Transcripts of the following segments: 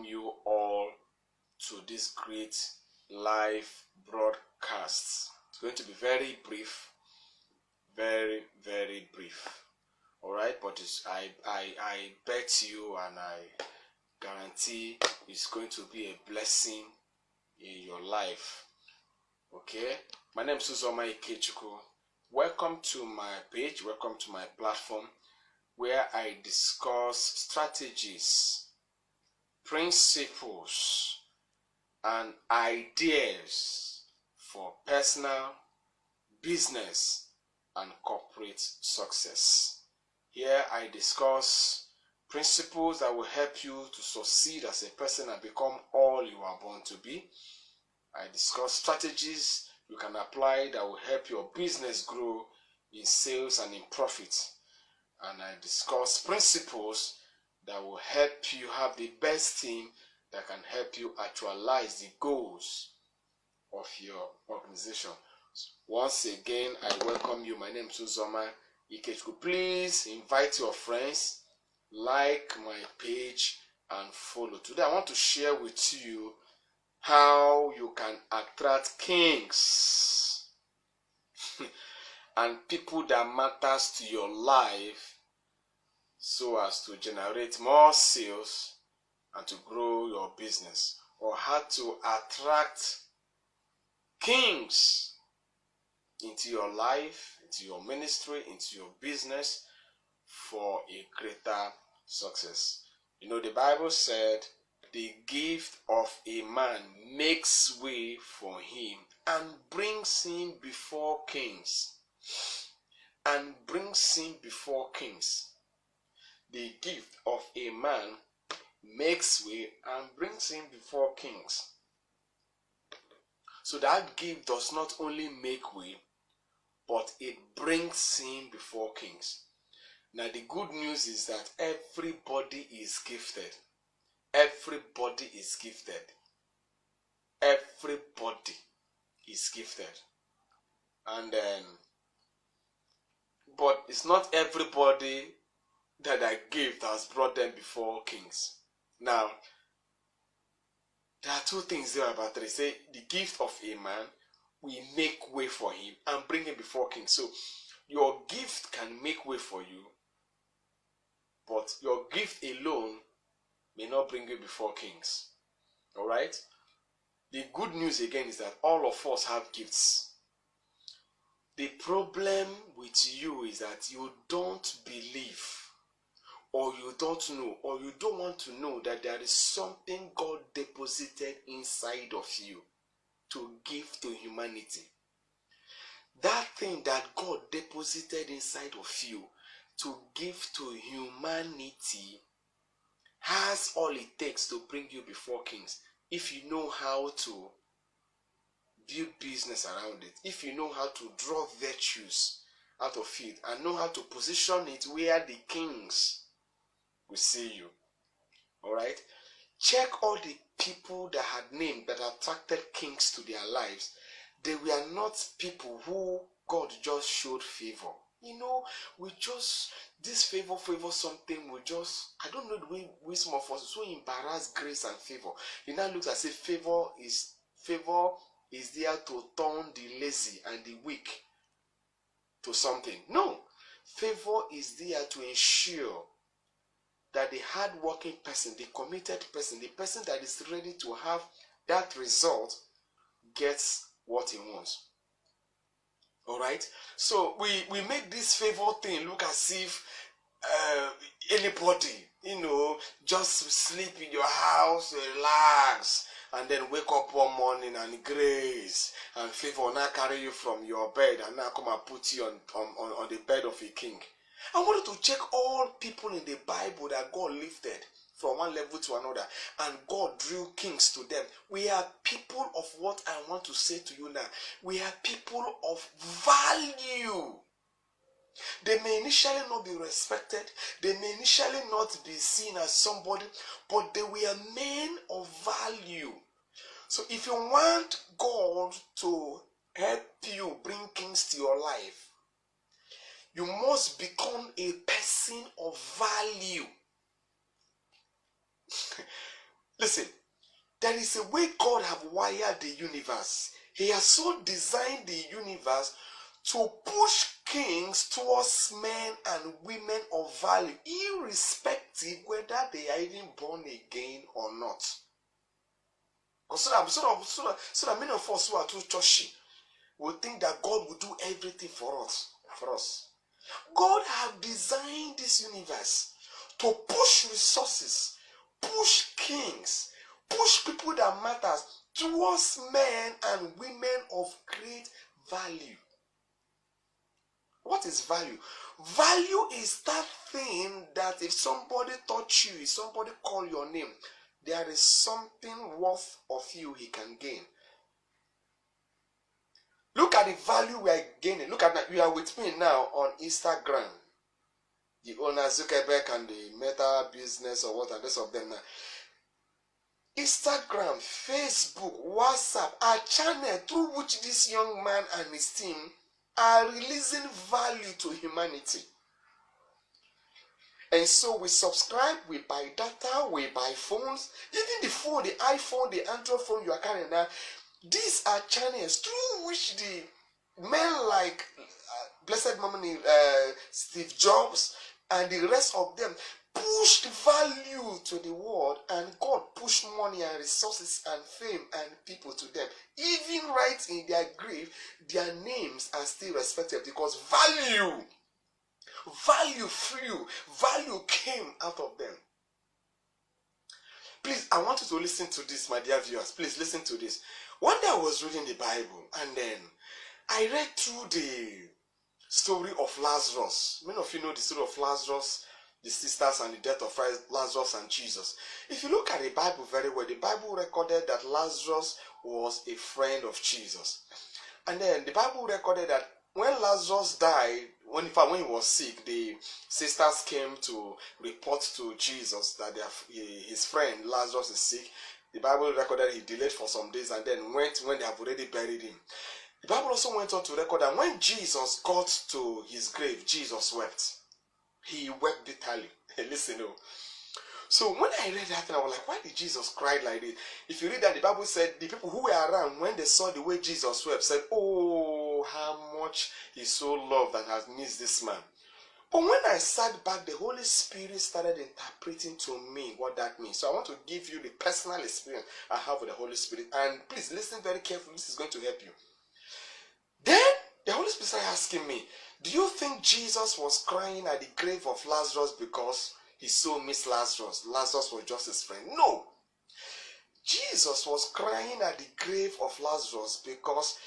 you all to this great live broadcast. It's going to be very brief, very, very brief. All right, but I bet you and I guarantee it's going to be a blessing in your life. Okay, my name is Uzoma Ikechukwu. Welcome to my page, welcome to my platform where I discuss strategies, principles, and ideas for personal, business, and corporate success. Here I discuss principles that will help you to succeed as a person and become all you are born to be. I discuss strategies you can apply that will help your business grow in sales and in profit. And I discuss principles that will help you have the best team that can help you actualize the goals of your organization. Once again, I welcome you. My name is Uzoma Ikechukwu. Please invite your friends, like my page, and follow. Today I want to share with you how you can attract kings and people that matters to your life so as to generate more sales and to grow your business, or how to attract kings into your life, into your ministry, into your business for a greater success. You know, the Bible said the gift of a man makes way for him and brings him before kings. And brings him before kings. The gift of a man makes way and brings him before kings. So that gift does not only make way, but it brings him before kings. Now the good news is that everybody is gifted. Everybody is gifted. Everybody is gifted. And but it's not everybody that I gift has brought them before kings. Now, there are two things there about it. They say the gift of a man will make way for him and bring him before kings. So your gift can make way for you, but your gift alone may not bring you before kings. All right? The good news again is that all of us have gifts. The problem with you is that you don't believe, or you don't know, or you don't want to know that there is something God deposited inside of you to give to humanity. That thing that God deposited inside of you to give to humanity has all it takes to bring you before kings if you know how to build business around it, if you know how to draw virtues out of it and know how to position it where the kings will see you. All right? Check all the people that had named that attracted kings to their lives. They were not people who God just showed favor. You know, this favor something, I don't know the way some of us so embarrass grace and favor. It now looks as if favor is there to turn the lazy and the weak to something. No, favor is there to ensure that the hard-working person, the committed person, the person that is ready to have that result gets what he wants. All right? So we make this favor thing look as if anybody, just sleep in your house, relax, and then wake up one morning and grace and favor now carry you from your bed and now come and put you on the bed of a king. I wanted to check all people in the Bible that God lifted from one level to another, and God drew kings to them. We are people of what I want to say to you now. We are people of value. They may initially not be respected. They may initially not be seen as somebody, but they were men of value. So if you want God to help you bring kings to your life, you must become a person of value. Listen, there is a way God have wired the universe. He has so designed the universe to push kings towards men and women of value, irrespective whether they are even born again or not. So that many of us who are too churchy will think that God will do everything for us. God has designed this universe to push resources, push kings, push people that matters towards men and women of great value. What is value? Value is that thing that if somebody touch you, if somebody call your name, there is something worth of you he can gain. Look at the value we are gaining. Look at that. You are with me now on Instagram. The owner Zuckerberg and the Meta business or what, and rest of them now. Instagram, Facebook, WhatsApp are channels through which this young man and his team are releasing value to humanity. And so we subscribe, we buy data, we buy phones. Even the phone, the iPhone, the Android phone you are carrying now, these are channels through which the men like Blessed Memory, Steve Jobs, and the rest of them pushed value to the world, and God pushed money and resources and fame and people to them. Even right in their grave, their names are still respected because value flew, value came out of them. Please, I want you to listen to this, my dear viewers. Please listen to this. One day I was reading the Bible, and then I read through the story of Lazarus. Many of you know the story of Lazarus, the sisters, and the death of Lazarus and Jesus. If you look at the Bible very well, the Bible recorded that Lazarus was a friend of Jesus. And then the Bible recorded that when Lazarus died, when he was sick, the sisters came to report to Jesus that his friend Lazarus is sick. The Bible recorded he delayed for some days and then went when they have already buried him. The Bible also went on to record that when Jesus got to his grave, Jesus wept. He wept bitterly. Listen, so when I read that, I was like, why did Jesus cry like this? If you read that, the Bible said the people who were around, when they saw the way Jesus wept, said, oh, how much he so loved and has missed this man. But when I sat back, the Holy Spirit started interpreting to me what that means. So I want to give you the personal experience I have with the Holy Spirit. And please listen very carefully. This is going to help you. Then the Holy Spirit started asking me, do you think Jesus was crying at the grave of Lazarus because he so missed Lazarus? Lazarus was just his friend. No. Jesus was crying at the grave of Lazarus because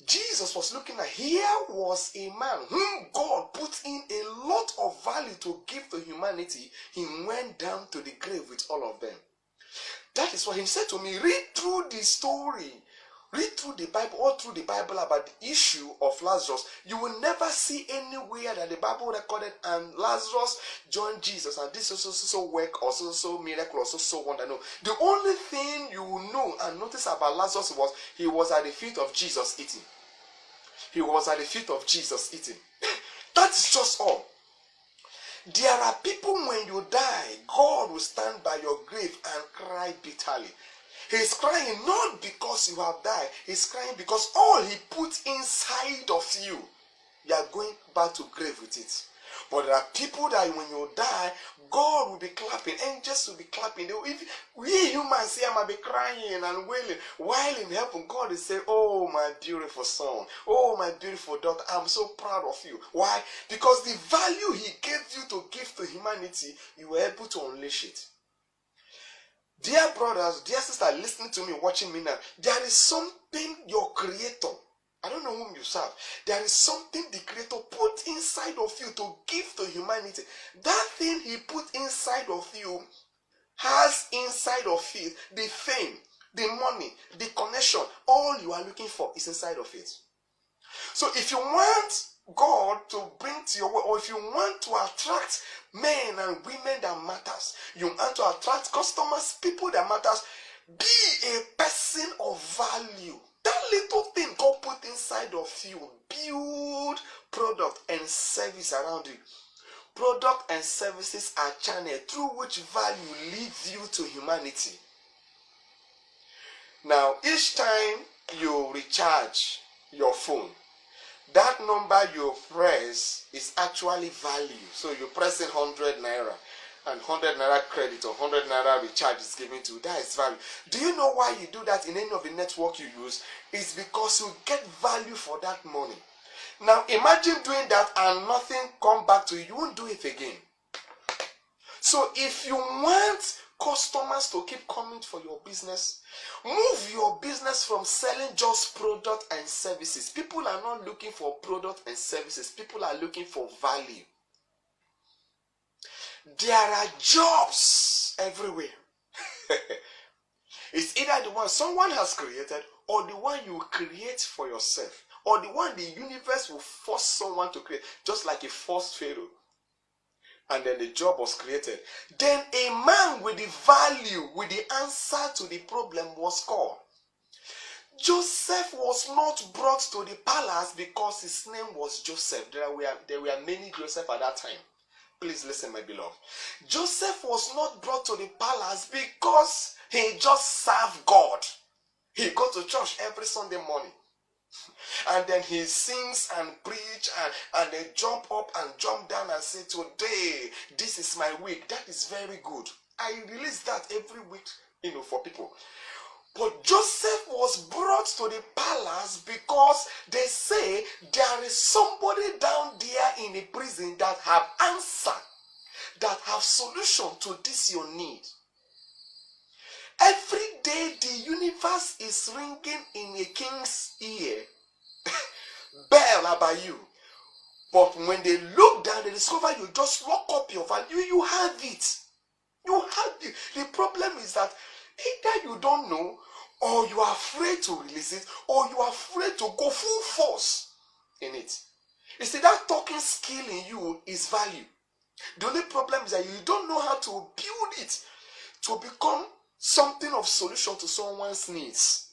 Jesus was looking at, here was a man whom God put in a lot of value to give to humanity. He went down to the grave with all of them. That is why he said to me, read through the story. Read through the Bible, all through the Bible about the issue of Lazarus. You will never see anywhere that the Bible recorded and Lazarus joined Jesus and this is so work or so miracle or so wonder. No. The only thing you will know and notice about Lazarus was he was at the feet of Jesus eating. He was at the feet of Jesus eating. That is just all. There are people when you die, God will stand by your grave and cry bitterly. He's crying not because you have died. He's crying because all he put inside of you, you are going back to grave with it. But there are people that when you die, God will be clapping. Angels will be clapping. If we humans here might be crying and wailing. While in heaven, God is saying, oh, my beautiful son. Oh, my beautiful daughter. I'm so proud of you. Why? Because the value he gave you to give to humanity, you were able to unleash it. Dear brothers, dear sisters, listening to me, watching me now, there is something your creator, I don't know whom you serve, there is something the creator put inside of you to give to humanity. That thing he put inside of you has inside of it the fame, the money, the connection. All you are looking for is inside of it. So if you want God to bring to your world, or if you want to attract men and women that matters, you want to attract customers, people that matters, be a person of value. That little thing God put inside of you, build product and service around you. Product and services are channel through which value leads you to humanity. Now, each time you recharge your phone, that number you press is actually value. So you press in 100 naira and 100 naira credit or 100 naira recharge is given to you. That is value. Do you know why you do that in any of the network you use? It's because you get value for that money. Now imagine doing that and nothing come back to you. You won't do it again. So if you want customers to keep coming for your business, move your business from selling just product and services. People are not looking for product and services. People are looking for value. There are jobs everywhere. It's either the one someone has created or the one you create for yourself, or the one the universe will force someone to create, just like a forced Pharaoh. And then the job was created. Then a man with the value, with the answer to the problem was called. Joseph was not brought to the palace because his name was Joseph. There were many Joseph at that time. Please listen, my beloved. Joseph was not brought to the palace because he just served God. He goes to church every Sunday morning. And then he sings and preach and they jump up and jump down and say, today, this is my week. That is very good. I release that every week, for people. But Joseph was brought to the palace because they say there is somebody down there in the prison that have answer, that have solution to this your need. Every day the universe is ringing in a king's ear. Bell about you. But when they look down, they discover you just lock up your value. You have it. You have it. The problem is that either you don't know, or you are afraid to release it, or you are afraid to go full force in it. You see, that talking skill in you is value. The only problem is that you don't know how to build it to become something of solution to someone's needs.